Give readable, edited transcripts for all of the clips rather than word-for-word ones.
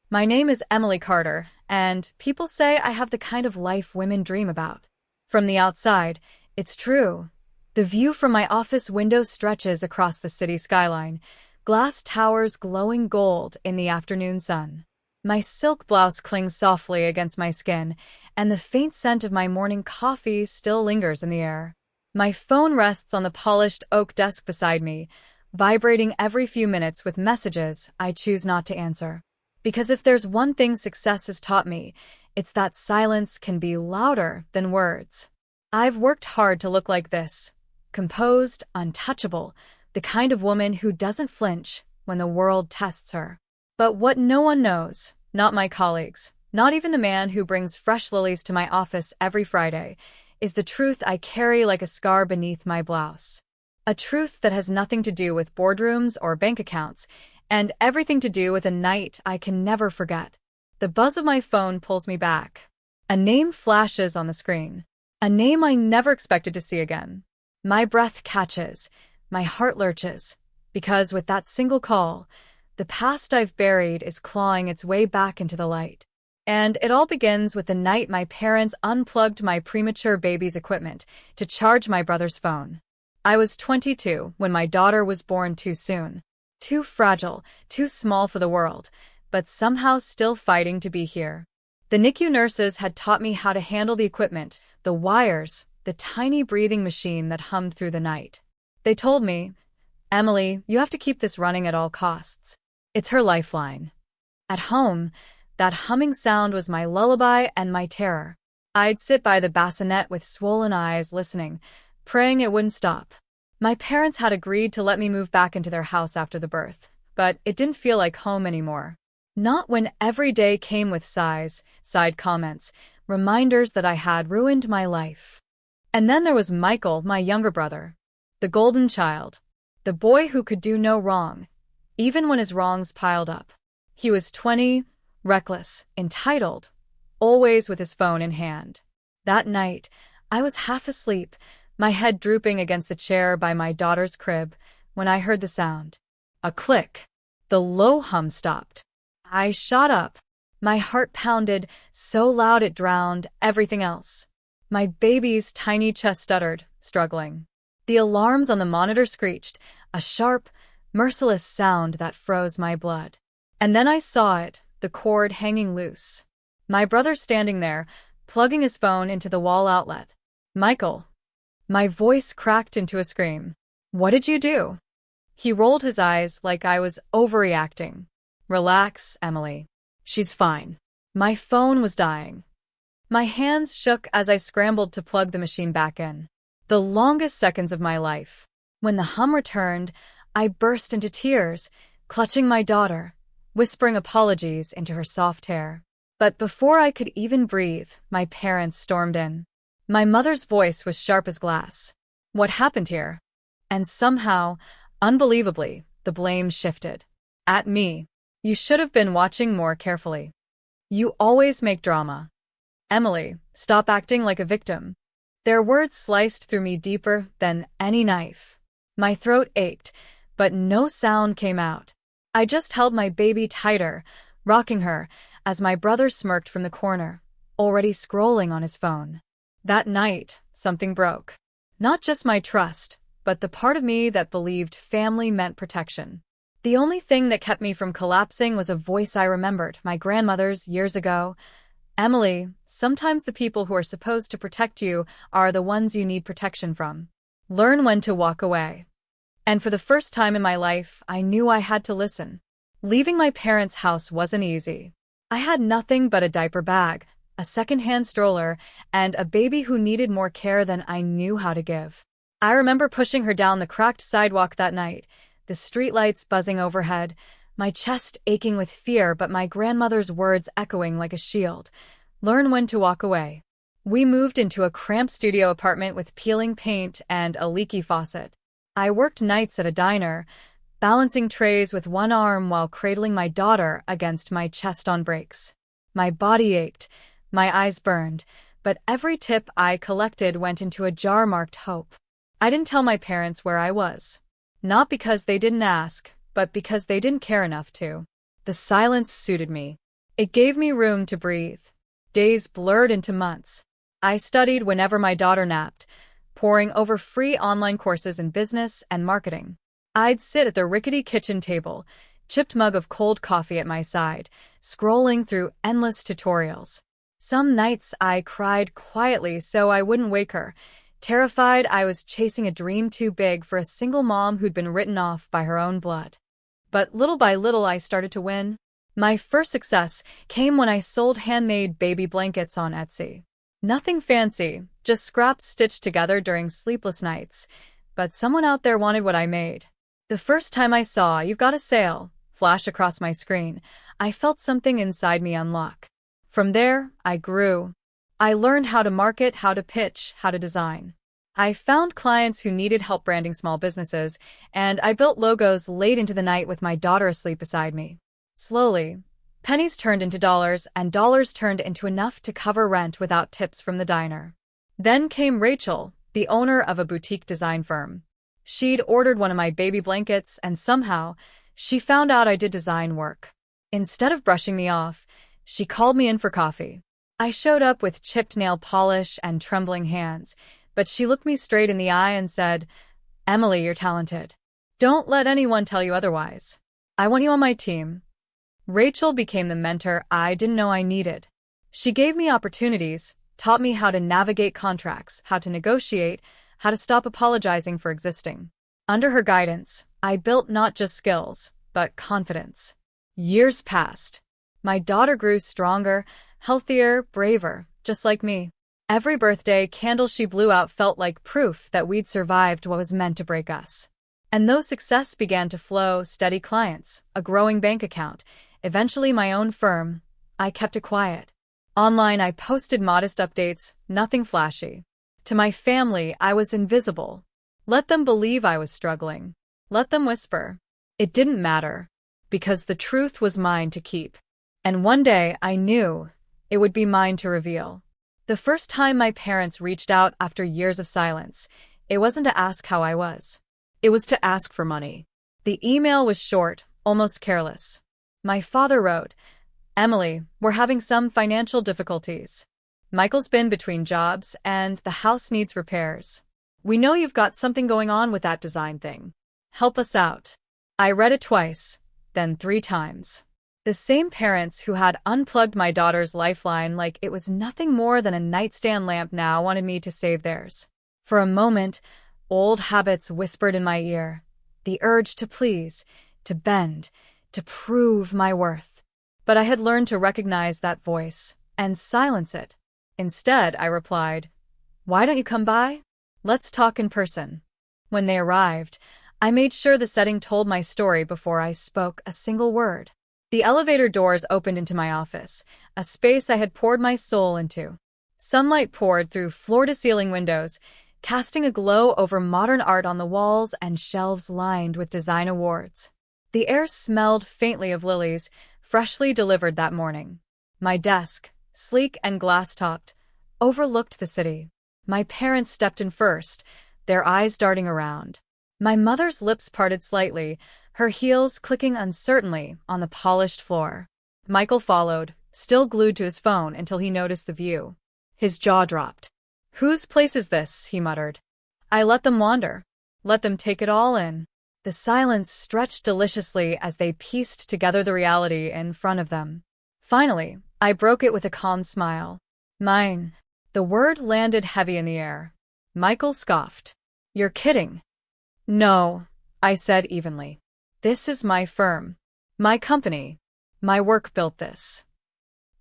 My name is Emily Carter, and people say I have the kind of life women dream about. From the outside, it's true. The view from my office window stretches across the city skyline, glass towers glowing gold in the afternoon sun. My silk blouse clings softly against my skin, and the faint scent of my morning coffee still lingers in the air. My phone rests on the polished oak desk beside me, vibrating every few minutes with messages I choose not to answer. Because if there's one thing success has taught me, it's that silence can be louder than words. I've worked hard to look like this, composed, untouchable, the kind of woman who doesn't flinch when the world tests her. But what no one knows, not my colleagues, not even the man who brings fresh lilies to my office every Friday, is the truth I carry like a scar beneath my blouse. A truth that has nothing to do with boardrooms or bank accounts, and everything to do with a night I can never forget. The buzz of my phone pulls me back. A name flashes on the screen. A name I never expected to see again. My breath catches. My heart lurches. Because with that single call, the past I've buried is clawing its way back into the light. And it all begins with the night my parents unplugged my premature baby's equipment to charge my brother's phone. I was 22 when my daughter was born too soon. Too fragile, too small for the world, but somehow still fighting to be here. The NICU nurses had taught me how to handle the equipment, the wires, the tiny breathing machine that hummed through the night. They told me, "Emily, you have to keep this running at all costs. It's her lifeline." At home, that humming sound was my lullaby and my terror. I'd sit by the bassinet with swollen eyes listening, praying it wouldn't stop. My parents had agreed to let me move back into their house after the birth, but it didn't feel like home anymore. Not when every day came with sighs, side comments, reminders that I had ruined my life. And then there was Michael, my younger brother. The golden child. The boy who could do no wrong, even when his wrongs piled up. He was 20, reckless, entitled, always with his phone in hand. That night, I was half asleep, my head drooping against the chair by my daughter's crib, when I heard the sound. A click. The low hum stopped. I shot up. My heart pounded so loud it drowned everything else. My baby's tiny chest stuttered, struggling. The alarms on the monitor screeched, a sharp, merciless sound that froze my blood. And then I saw it, the cord hanging loose. My brother standing there, plugging his phone into the wall outlet. "Michael." My voice cracked into a scream. "What did you do?" He rolled his eyes like I was overreacting. "Relax, Emily. She's fine." My phone was dying. My hands shook as I scrambled to plug the machine back in. The longest seconds of my life. When the hum returned, I burst into tears, clutching my daughter, whispering apologies into her soft hair. But before I could even breathe, my parents stormed in. My mother's voice was sharp as glass. "What happened here?" And somehow, unbelievably, the blame shifted. At me. "You should have been watching more carefully. You always make drama. Emily, stop acting like a victim." Their words sliced through me deeper than any knife. My throat ached, but no sound came out. I just held my baby tighter, rocking her, as my brother smirked from the corner, already scrolling on his phone. That night, something broke. Not just my trust, but the part of me that believed family meant protection. The only thing that kept me from collapsing was a voice I remembered, my grandmother's years ago. "Emily, sometimes the people who are supposed to protect you are the ones you need protection from. Learn when to walk away." And for the first time in my life, I knew I had to listen. Leaving my parents' house wasn't easy. I had nothing but a diaper bag, a second-hand stroller, and a baby who needed more care than I knew how to give. I remember pushing her down the cracked sidewalk that night, the streetlights buzzing overhead, my chest aching with fear but my grandmother's words echoing like a shield. "Learn when to walk away." We moved into a cramped studio apartment with peeling paint and a leaky faucet. I worked nights at a diner, balancing trays with one arm while cradling my daughter against my chest on brakes. My body ached. My eyes burned, but every tip I collected went into a jar marked hope. I didn't tell my parents where I was. Not because they didn't ask, but because they didn't care enough to. The silence suited me. It gave me room to breathe. Days blurred into months. I studied whenever my daughter napped, poring over free online courses in business and marketing. I'd sit at the rickety kitchen table, chipped mug of cold coffee at my side, scrolling through endless tutorials. Some nights I cried quietly so I wouldn't wake her, terrified I was chasing a dream too big for a single mom who'd been written off by her own blood. But little by little I started to win. My first success came when I sold handmade baby blankets on Etsy. Nothing fancy, just scraps stitched together during sleepless nights, but someone out there wanted what I made. The first time I saw "You've got a sale" flash across my screen, I felt something inside me unlock. From there, I grew. I learned how to market, how to pitch, how to design. I found clients who needed help branding small businesses, and I built logos late into the night with my daughter asleep beside me. Slowly, pennies turned into dollars, and dollars turned into enough to cover rent without tips from the diner. Then came Rachel, the owner of a boutique design firm. She'd ordered one of my baby blankets, and somehow, she found out I did design work. Instead of brushing me off, she called me in for coffee. I showed up with chipped nail polish and trembling hands, but she looked me straight in the eye and said, "Emily, you're talented. Don't let anyone tell you otherwise. I want you on my team." Rachel became the mentor I didn't know I needed. She gave me opportunities, taught me how to navigate contracts, how to negotiate, how to stop apologizing for existing. Under her guidance, I built not just skills, but confidence. Years passed. My daughter grew stronger, healthier, braver, just like me. Every birthday candle she blew out felt like proof that we'd survived what was meant to break us. And though success began to flow, steady clients, a growing bank account, eventually my own firm, I kept it quiet. Online, I posted modest updates, nothing flashy. To my family, I was invisible. Let them believe I was struggling. Let them whisper. It didn't matter, because the truth was mine to keep. And one day, I knew it would be mine to reveal. The first time my parents reached out after years of silence, it wasn't to ask how I was. It was to ask for money. The email was short, almost careless. My father wrote, "Emily, we're having some financial difficulties. Michael's been between jobs, and the house needs repairs. We know you've got something going on with that design thing. Help us out." I read it twice, then 3 times. The same parents who had unplugged my daughter's lifeline like it was nothing more than a nightstand lamp now wanted me to save theirs. For a moment, old habits whispered in my ear. The urge to please, to bend, to prove my worth. But I had learned to recognize that voice and silence it. Instead, I replied, "Why don't you come by? Let's talk in person." When they arrived, I made sure the setting told my story before I spoke a single word. The elevator doors opened into my office, a space I had poured my soul into. Sunlight poured through floor-to-ceiling windows, casting a glow over modern art on the walls and shelves lined with design awards. The air smelled faintly of lilies, freshly delivered that morning. My desk, sleek and glass-topped, overlooked the city. My parents stepped in first, their eyes darting around. My mother's lips parted slightly, her heels clicking uncertainly on the polished floor. Michael followed, still glued to his phone until he noticed the view. His jaw dropped. "Whose place is this?" he muttered. I let them wander. Let them take it all in. The silence stretched deliciously as they pieced together the reality in front of them. Finally, I broke it with a calm smile. "Mine." The word landed heavy in the air. Michael scoffed. "You're kidding." "No," I said evenly. "This is my firm. My company. My work built this."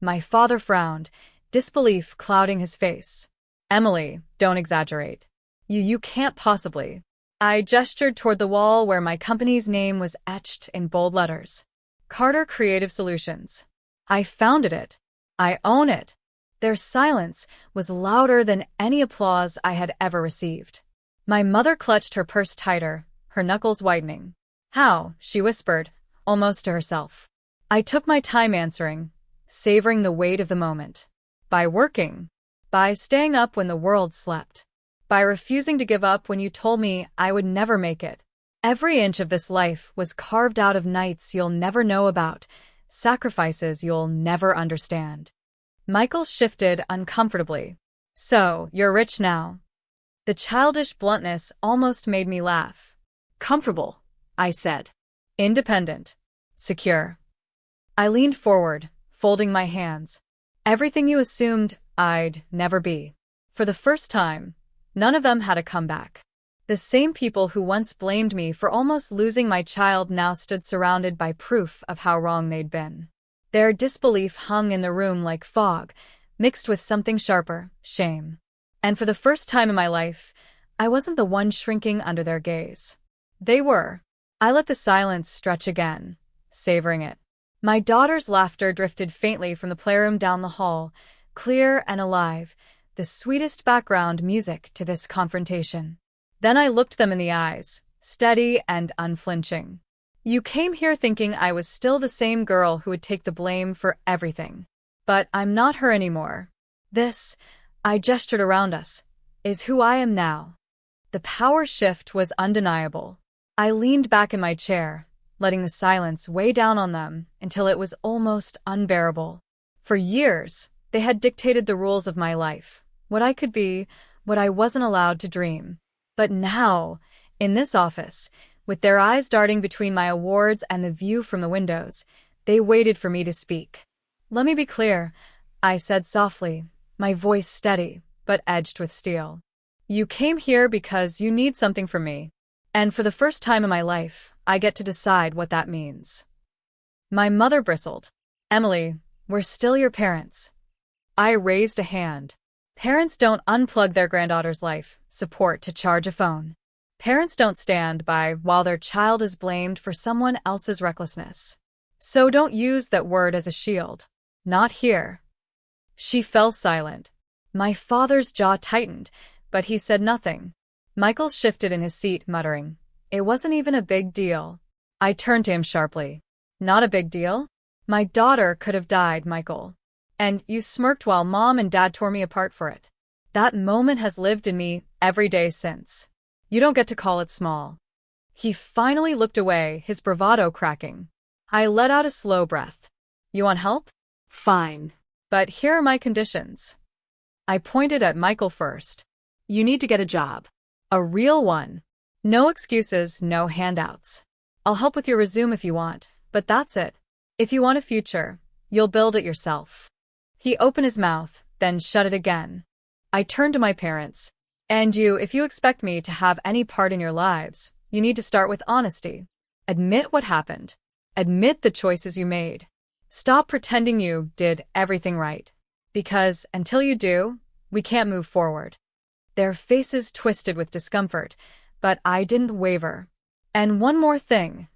My father frowned, disbelief clouding his face. "Emily, don't exaggerate. You can't possibly." I gestured toward the wall where my company's name was etched in bold letters. Carter Creative Solutions. I founded it. I own it. Their silence was louder than any applause I had ever received. My mother clutched her purse tighter, her knuckles whitening. "How?" she whispered, almost to herself. I took my time answering, savoring the weight of the moment. By working. By staying up when the world slept. By refusing to give up when you told me I would never make it. Every inch of this life was carved out of nights you'll never know about, sacrifices you'll never understand. Michael shifted uncomfortably. So, you're rich now. The childish bluntness almost made me laugh. Comfortable, I said. Independent. Secure. I leaned forward, folding my hands. Everything you assumed I'd never be. For the first time, none of them had a comeback. The same people who once blamed me for almost losing my child now stood surrounded by proof of how wrong they'd been. Their disbelief hung in the room like fog, mixed with something sharper, shame. And for the first time in my life, I wasn't the one shrinking under their gaze. They were. I let the silence stretch again, savoring it. My daughter's laughter drifted faintly from the playroom down the hall, clear and alive, the sweetest background music to this confrontation. Then I looked them in the eyes, steady and unflinching. You came here thinking I was still the same girl who would take the blame for everything. But I'm not her anymore. This, I gestured around us, is who I am now. The power shift was undeniable. I leaned back in my chair, letting the silence weigh down on them until it was almost unbearable. For years, they had dictated the rules of my life, what I could be, what I wasn't allowed to dream. But now, in this office, with their eyes darting between my awards and the view from the windows, they waited for me to speak. Let me be clear, I said softly, my voice steady, but edged with steel. You came here because you need something from me. And for the first time in my life, I get to decide what that means. My mother bristled. Emily, we're still your parents. I raised a hand. Parents don't unplug their granddaughter's life support to charge a phone. Parents don't stand by while their child is blamed for someone else's recklessness. So don't use that word as a shield. Not here. She fell silent. My father's jaw tightened, but he said nothing. Michael shifted in his seat, muttering, "It wasn't even a big deal." I turned to him sharply. "Not a big deal? My daughter could have died, Michael. And you smirked while Mom and Dad tore me apart for it. That moment has lived in me every day since. You don't get to call it small." He finally looked away, his bravado cracking. I let out a slow breath. "You want help?" Fine. "But here are my conditions." I pointed at Michael first. You need to get a job. A real one. No excuses, no handouts. I'll help with your resume if you want, but that's it. If you want a future, you'll build it yourself. He opened his mouth, then shut it again. I turned to my parents. And you, if you expect me to have any part in your lives, you need to start with honesty. Admit what happened. Admit the choices you made. Stop pretending you did everything right. Because until you do, we can't move forward. Their faces twisted with discomfort, but I didn't waver. And one more thing,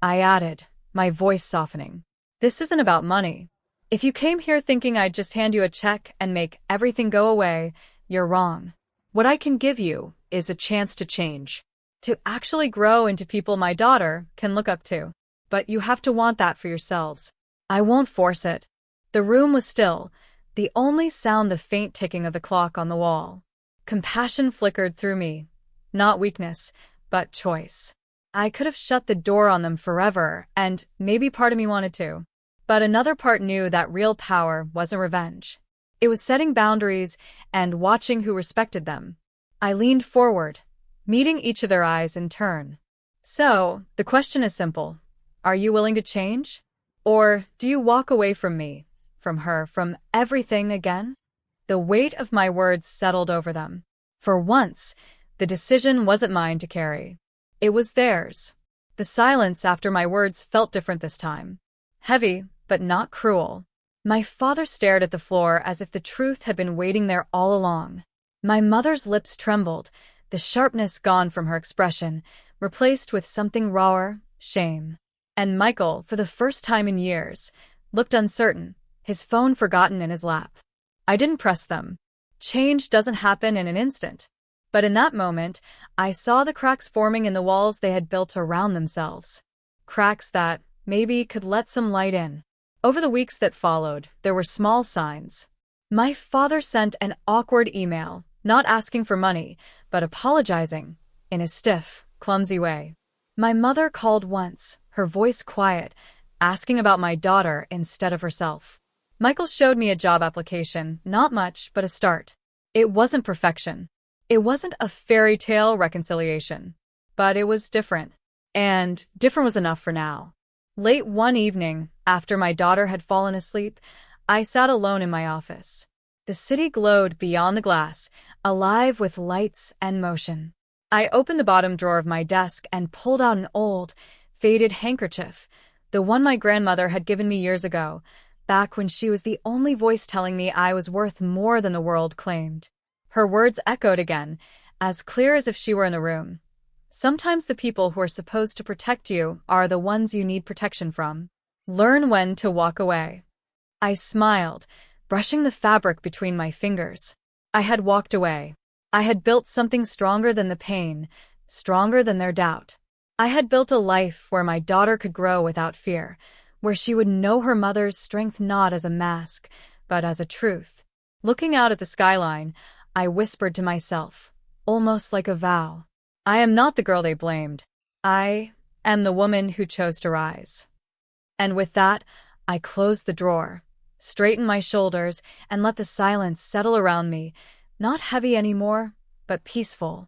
I added, my voice softening. This isn't about money. If you came here thinking I'd just hand you a check and make everything go away, you're wrong. What I can give you is a chance to change. To actually grow into people my daughter can look up to. But you have to want that for yourselves. I won't force it. The room was still, the only sound the faint ticking of the clock on the wall. Compassion flickered through me. Not weakness, but choice. I could have shut the door on them forever, and maybe part of me wanted to. But another part knew that real power wasn't revenge. It was setting boundaries and watching who respected them. I leaned forward, meeting each of their eyes in turn. So, the question is simple. Are you willing to change? Or do you walk away from me, from her, from everything again? The weight of my words settled over them. For once, the decision wasn't mine to carry. It was theirs. The silence after my words felt different this time. Heavy, but not cruel. My father stared at the floor as if the truth had been waiting there all along. My mother's lips trembled, the sharpness gone from her expression, replaced with something rawer, shame. And Michael, for the first time in years, looked uncertain, his phone forgotten in his lap. I didn't press them. Change doesn't happen in an instant. But in that moment, I saw the cracks forming in the walls they had built around themselves. Cracks that, maybe, could let some light in. Over the weeks that followed, there were small signs. My father sent an awkward email, not asking for money, but apologizing, in a stiff, clumsy way. My mother called once, her voice quiet, asking about my daughter instead of herself. Michael showed me a job application, not much, but a start. It wasn't perfection. It wasn't a fairy tale reconciliation. But it was different. And different was enough for now. Late one evening, after my daughter had fallen asleep, I sat alone in my office. The city glowed beyond the glass, alive with lights and motion. I opened the bottom drawer of my desk and pulled out an old, faded handkerchief, the one my grandmother had given me years ago, back when she was the only voice telling me I was worth more than the world claimed. Her words echoed again, as clear as if she were in the room. Sometimes the people who are supposed to protect you are the ones you need protection from. Learn when to walk away. I smiled, brushing the fabric between my fingers. I had walked away. I had built something stronger than the pain, stronger than their doubt. I had built a life where my daughter could grow without fear, where she would know her mother's strength not as a mask, but as a truth. Looking out at the skyline, I whispered to myself, almost like a vow. I am not the girl they blamed. I am the woman who chose to rise. And with that, I closed the drawer, straightened my shoulders, and let the silence settle around me, not heavy anymore, but peaceful.